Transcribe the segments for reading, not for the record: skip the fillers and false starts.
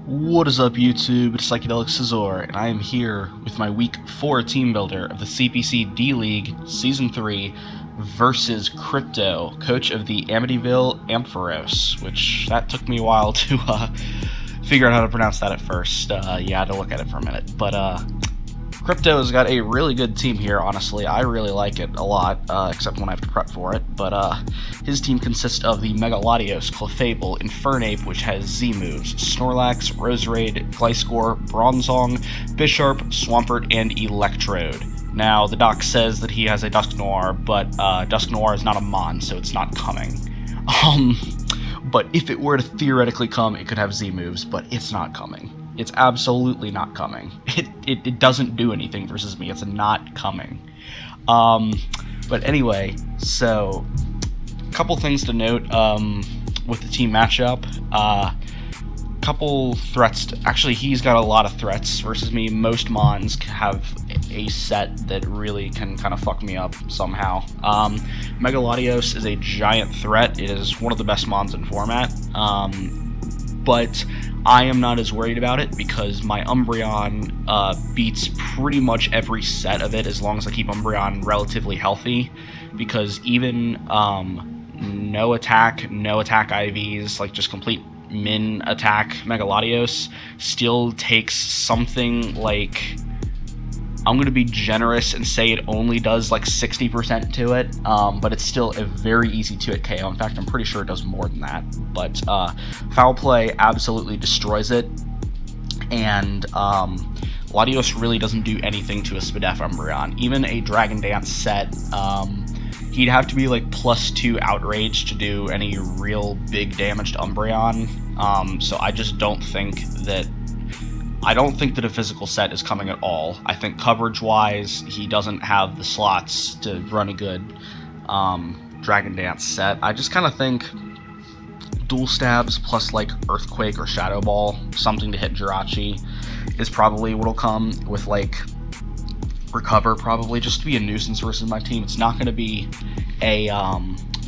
What is up, YouTube? It's Psychedelic Scizor, and I am here with my Week 4 team builder of the CPC D-League Season 3 versus Krypto, coach of the Amityville Ampharos, which that took me a while to figure out how to pronounce that at first. Yeah, I had to look at it for a minute, but Krypto has got a really good team here, honestly. I really like it a lot, except when I have to prep for it. But his team consists of the Megalodios, Clefable, Infernape, which has Z moves, Snorlax, Roserade, Gliscor, Bronzong, Bisharp, Swampert, and Electrode. Now, the doc says that he has a Dusknoir, but Dusknoir is not a Mon, so it's not coming. But if it were to theoretically come, it could have Z moves, but it's not coming. It's absolutely not coming. It doesn't do anything versus me. It's not coming. But anyway, so a couple things to note with the team matchup. Couple threats. Actually, he's got a lot of threats versus me. Most Mons have a set that really can kind of fuck me up somehow. Megalodios is a giant threat. It is one of the best Mons in format. But I am not as worried about it because my Umbreon beats pretty much every set of it as long as I keep Umbreon relatively healthy, because even no attack IVs, like just complete min attack Megalodios, still takes something like, I'm going to be generous and say it only does like 60% to it, but it's still a very easy 2-hit KO. In fact, I'm pretty sure it does more than that. But Foul Play absolutely destroys it, and Latios really doesn't do anything to a Spadef Umbreon. Even a Dragon Dance set, he'd have to be like +2 Outrage to do any real big damage to Umbreon, so I just don't think that a physical set is coming at all. I think coverage-wise, he doesn't have the slots to run a good Dragon Dance set. I just kind of think Dual Stabs plus like Earthquake or Shadow Ball, something to hit Jirachi, is probably what'll come with like Recover, probably, just to be a nuisance versus my team. It's not going to be a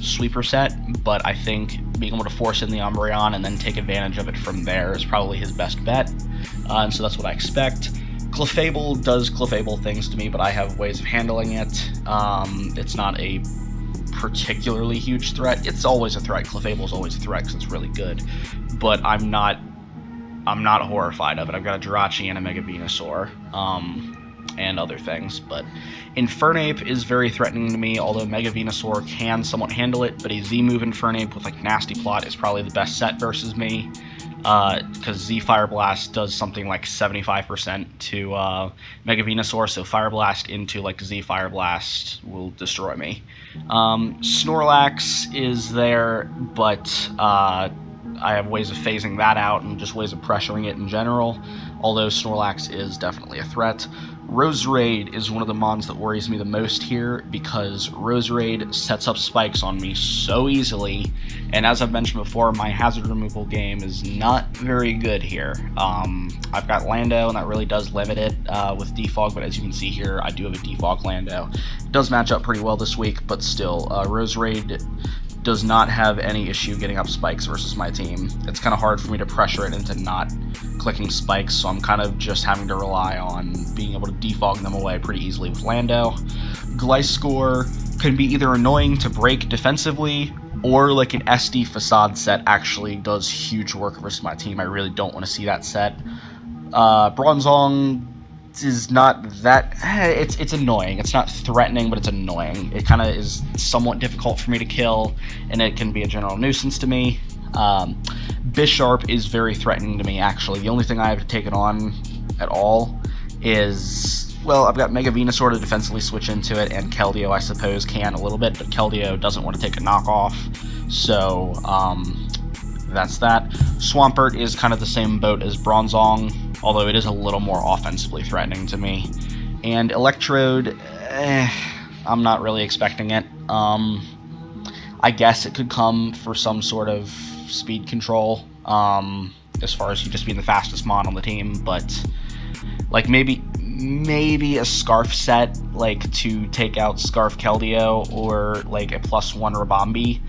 sweeper set, but I think being able to force in the Umbreon and then take advantage of it from there is probably his best bet, and so that's what I expect. Clefable does Clefable things to me, but I have ways of handling it. It's not a particularly huge threat. It's always a threat. Clefable is always a threat because it's really good, but I'm not horrified of it. I've got a Jirachi and a Mega Venusaur, and other things, but Infernape is very threatening to me, although Mega Venusaur can somewhat handle it, but a Z-move Infernape with like Nasty Plot is probably the best set versus me, because Z Fire Blast does something like 75% to Mega Venusaur, so Fire Blast into like Z Fire Blast will destroy me. Snorlax is there, but I have ways of phasing that out and just ways of pressuring it in general, although Snorlax is definitely a threat. Roserade is one of the Mons that worries me the most here, because Roserade sets up spikes on me so easily, and as I've mentioned before, my hazard removal game is not very good here. I've got Lando, and that really does limit it with Defog, but as you can see here, I do have a Defog Lando. It does match up pretty well this week, but still, Roserade does not have any issue getting up spikes versus my team. It's kind of hard for me to pressure it into not clicking spikes, so I'm kind of just having to rely on being able to defog them away pretty easily with Lando. Gliscor can be either annoying to break defensively, or like an SD Facade set actually does huge work versus my team. I really don't want to see that set. Bronzong is not that, it's annoying. It's not threatening, but it's annoying. It kind of is somewhat difficult for me to kill, and it can be a general nuisance to me. Bisharp is very threatening to me, actually. The only thing I have taken on at all is, well, I've got Mega Venusaur to defensively switch into it, and Keldeo, I suppose, can a little bit, but Keldeo doesn't want to take a knockoff, so that's that. Swampert is kind of the same boat as Bronzong, although it is a little more offensively threatening to me. And Electrode, I'm not really expecting it. I guess it could come for some sort of speed control, as far as you just being the fastest Mon on the team, but like maybe a Scarf set, like to take out Scarf Keldeo, or like a +1 Rabambi,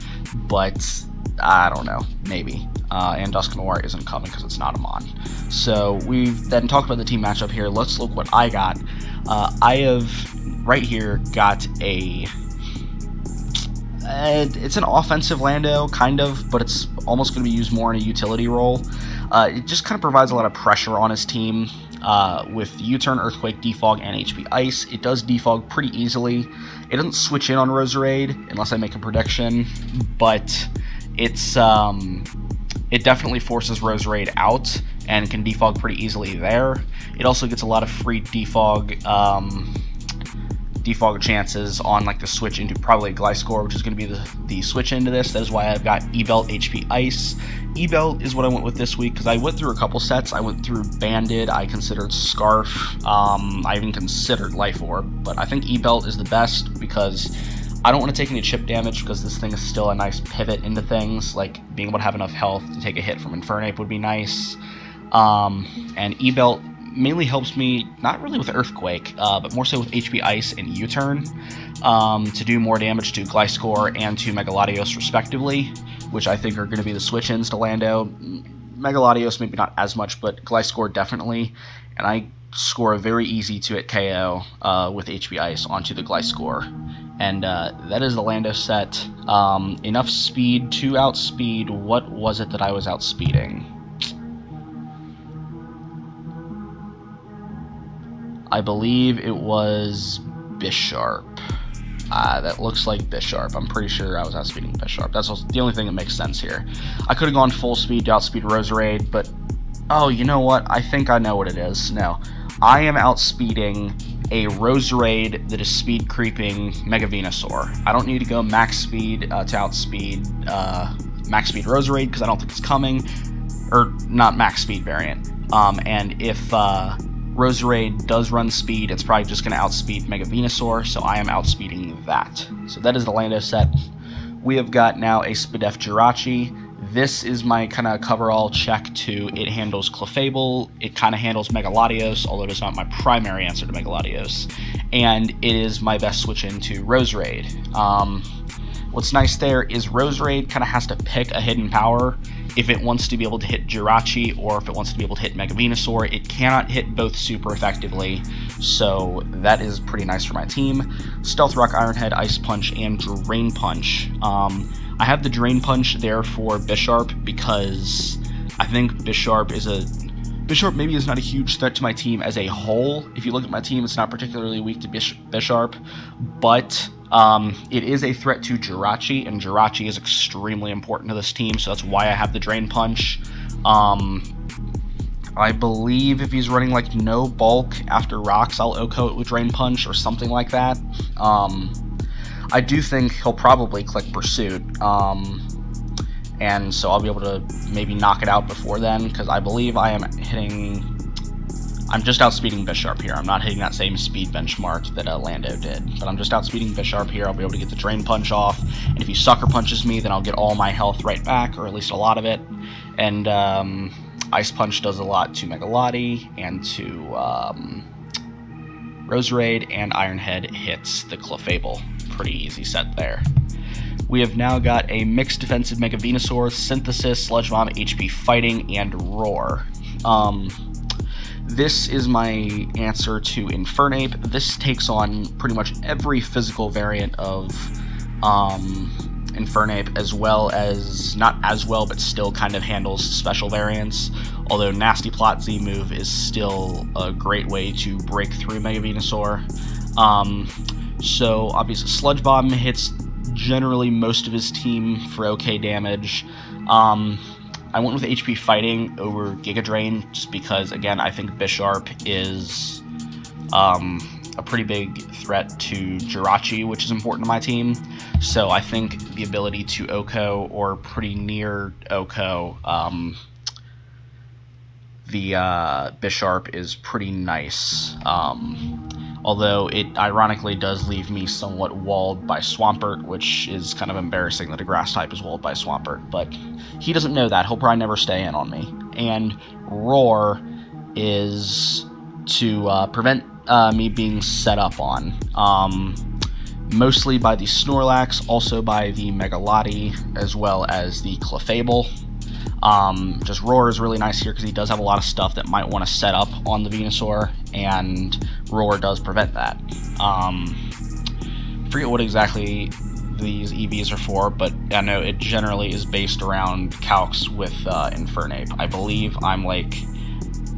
but I don't know, maybe. And Dusk Noir isn't coming because it's not a Mon. So we've then talked about the team matchup here. Let's look what I got. I have right here got a... it's an offensive Lando, kind of, but it's almost going to be used more in a utility role. It just kind of provides a lot of pressure on his team with U-Turn, Earthquake, Defog, and HP Ice. It does defog pretty easily. It doesn't switch in on Roserade unless I make a prediction, but it's it definitely forces Roserade out and can defog pretty easily there. It also gets a lot of free defog chances on like the switch into probably Gliscor, which is going to be the switch into this. That is why I've got E-Belt, HP Ice. E-Belt is what I went with this week because I went through a couple sets. I went through Banded, I considered Scarf, I even considered Life Orb, but I think E-Belt is the best because I don't want to take any chip damage because this thing is still a nice pivot into things, like being able to have enough health to take a hit from Infernape would be nice. And E-Belt mainly helps me, not really with Earthquake, but more so with HP Ice and U-Turn, to do more damage to Gliscor and to Megalodios respectively, which I think are going to be the switch-ins to Lando. Megalodios maybe not as much, but Gliscor definitely, and I score a very easy 2-hit KO with HP Ice onto the Gliscor. And that is the Lando set. Enough speed to outspeed. What was it that I was outspeeding? I believe it was Bisharp. That looks like Bisharp. I'm pretty sure I was outspeeding Bisharp. That's also the only thing that makes sense here. I could have gone full speed to outspeed Roserade, but... oh, you know what? I think I know what it is. No. I am outspeeding a Roserade that is speed creeping Mega Venusaur. I don't need to go max speed to outspeed max speed Roserade because I don't think it's coming. Or, not max speed variant. And if... Roserade does run speed, it's probably just going to outspeed Mega Venusaur, so I am outspeeding that. So that is the Lando set. We have got now a Spadef Jirachi. This is my kind of coverall check to it handles Clefable, it kind of handles Megalodios, although it is not my primary answer to Megalodios, and it is my best switch into Roserade. What's nice there is Roserade kind of has to pick a hidden power if it wants to be able to hit Jirachi or if it wants to be able to hit Mega Venusaur. It cannot hit both super effectively, so that is pretty nice for my team. Stealth Rock, Iron Head, Ice Punch, and Drain Punch. I have the Drain Punch there for Bisharp because I think Bisharp maybe is not a huge threat to my team as a whole. If you look at my team, it's not particularly weak to Bisharp, but it is a threat to Jirachi, and Jirachi is extremely important to this team, so that's why I have the Drain Punch. I believe if he's running like no bulk after rocks, I'll OHKO it with Drain Punch or something like that. I do think he'll probably click Pursuit, and so I'll be able to maybe knock it out before then, because I believe I'm just outspeeding Bisharp here. I'm not hitting that same speed benchmark that Lando did, but I'm just outspeeding Bisharp here. I'll be able to get the Drain Punch off, and if he Sucker Punches me, then I'll get all my health right back, or at least a lot of it, and Ice Punch does a lot to Megalodi and to Roserade, and Iron Head hits the Clefable. Pretty easy set there. We have now got a mixed defensive Mega Venusaur, Synthesis, Sludge Bomb, HP Fighting, and Roar. This is my answer to Infernape. This takes on pretty much every physical variant of Infernape, as well as, not as well, but still kind of handles special variants. Although Nasty Plot Z move is still a great way to break through Mega Venusaur. So obviously Sludge Bomb hits generally most of his team for okay damage. I went with HP Fighting over Giga Drain just because, again, I think Bisharp is a pretty big threat to Jirachi, which is important to my team. So I think the ability to OHKO or pretty near OHKO the Bisharp is pretty nice. Although it ironically does leave me somewhat walled by Swampert, which is kind of embarrassing that a grass type is walled by Swampert, but he doesn't know that. He'll probably never stay in on me. And Roar is to prevent me being set up on. mostly by the Snorlax, also by the Megalodi, as well as the Clefable. Just Roar is really nice here because he does have a lot of stuff that might want to set up on the Venusaur, and Roar does prevent that. Forget what exactly these EVs are for, but I know it generally is based around calcs with Infernape. I believe I'm like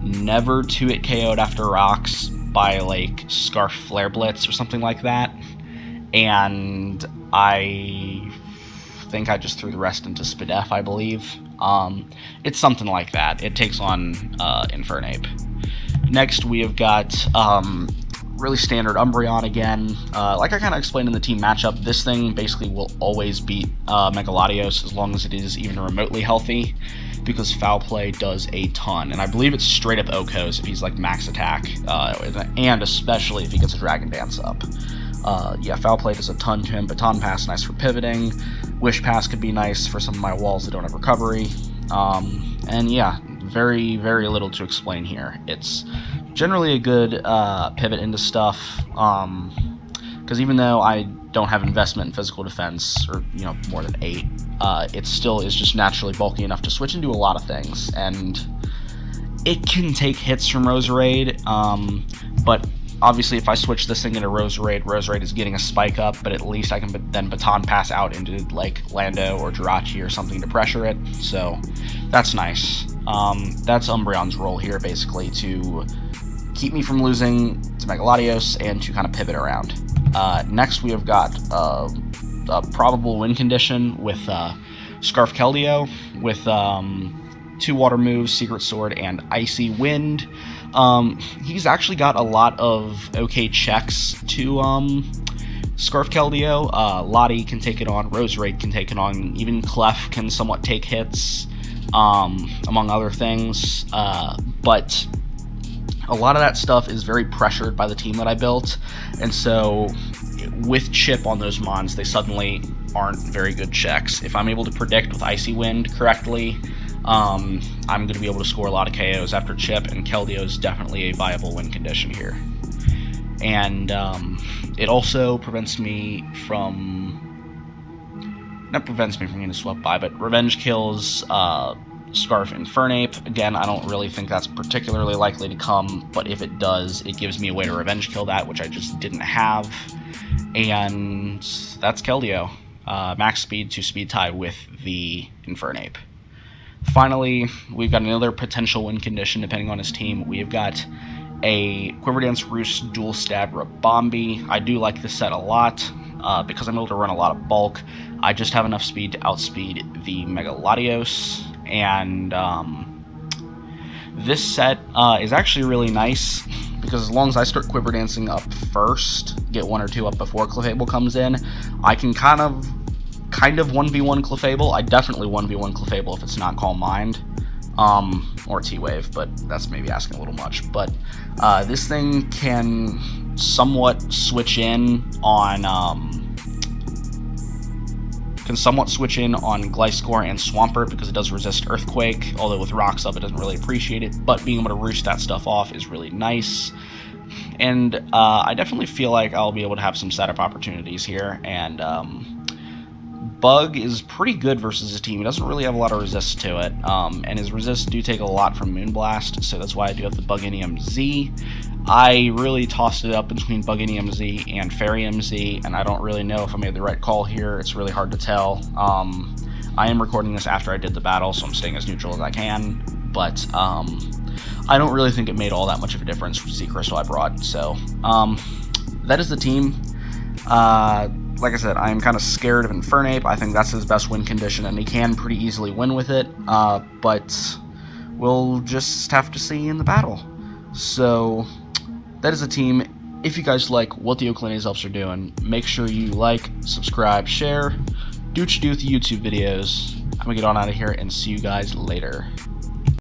never 2-hit KO'd after rocks by like Scarf Flare Blitz or something like that, and I think I just threw the rest into Spadef, I believe. It's something like that. It takes on Infernape. Next we have got really standard Umbreon again. Like I kind of explained in the team matchup, this thing basically will always beat Megalodios as long as it is even remotely healthy, because Foul Play does a ton, and I believe it's straight up Okos if he's like max attack, and especially if he gets a Dragon Dance up. Yeah, Foul Play does a ton to him. Baton Pass, nice for pivoting. Wish Pass could be nice for some of my walls that don't have recovery. And yeah, very, very little to explain here. It's generally a good pivot into stuff, because even though I don't have investment in physical defense, or more than 8, it still is just naturally bulky enough to switch into a lot of things, and it can take hits from Roserade, but obviously if I switch this thing into Roserade is getting a spike up, but at least I can then Baton Pass out into like Lando or Jirachi or something to pressure it, so that's nice. That's Umbreon's role here, basically, to keep me from losing to Megalodios and to kind of pivot around. Next we have got a probable win condition with Scarf Keldeo with 2 water moves, Secret Sword, and Icy Wind. He's actually got a lot of okay checks to Scarf Keldeo. Lottie can take it on, Roserade can take it on, even Clef can somewhat take hits, among other things, but a lot of that stuff is very pressured by the team that I built, and so with Chip on those mons, they suddenly aren't very good checks. If I'm able to predict with Icy Wind correctly, I'm going to be able to score a lot of KOs after Chip, and Keldeo is definitely a viable win condition here. And it also prevents me from... not prevents me from getting swept by, but revenge kills Scarf Infernape. Again, I don't really think that's particularly likely to come, but if it does, it gives me a way to revenge kill that, which I just didn't have. And that's Keldeo. Max speed to speed tie with the Infernape. Finally, we've got another potential win condition depending on his team. We've got a Quiver Dance Roost Dual Stab Rabombi. I do like this set a lot because I'm able to run a lot of bulk. I just have enough speed to outspeed the Megalodios, and this set is actually really nice because as long as I start Quiver Dancing up first, get 1 or 2 up before Clefable comes in, I can kind of 1v1 Clefable. I definitely 1v1 Clefable if it's not Calm Mind, or T-Wave, but that's maybe asking a little much. But this thing can somewhat switch in on Gliscor and Swampert because it does resist Earthquake, although with rocks up it doesn't really appreciate it, but being able to roost that stuff off is really nice. And I definitely feel like I'll be able to have some setup opportunities here, and Bug is pretty good versus his team. He doesn't really have a lot of resists to it, and his resists do take a lot from Moonblast, so that's why I do have the Buginium Z. I really tossed it up between Buginium Z and Fairyum Z, and I don't really know if I made the right call here. It's really hard to tell. I am recording this after I did the battle, so I'm staying as neutral as I can, but I don't really think it made all that much of a difference for Z Crystal I brought, so that is the team. Like I said, I am kind of scared of Infernape. I think that's his best win condition, and he can pretty easily win with it, but we'll just have to see in the battle. So that is a team. If you guys like what the Oaklandians Elves are doing, make sure you like, subscribe, share, do what you do with the YouTube videos. I'm going to get on out of here and see you guys later.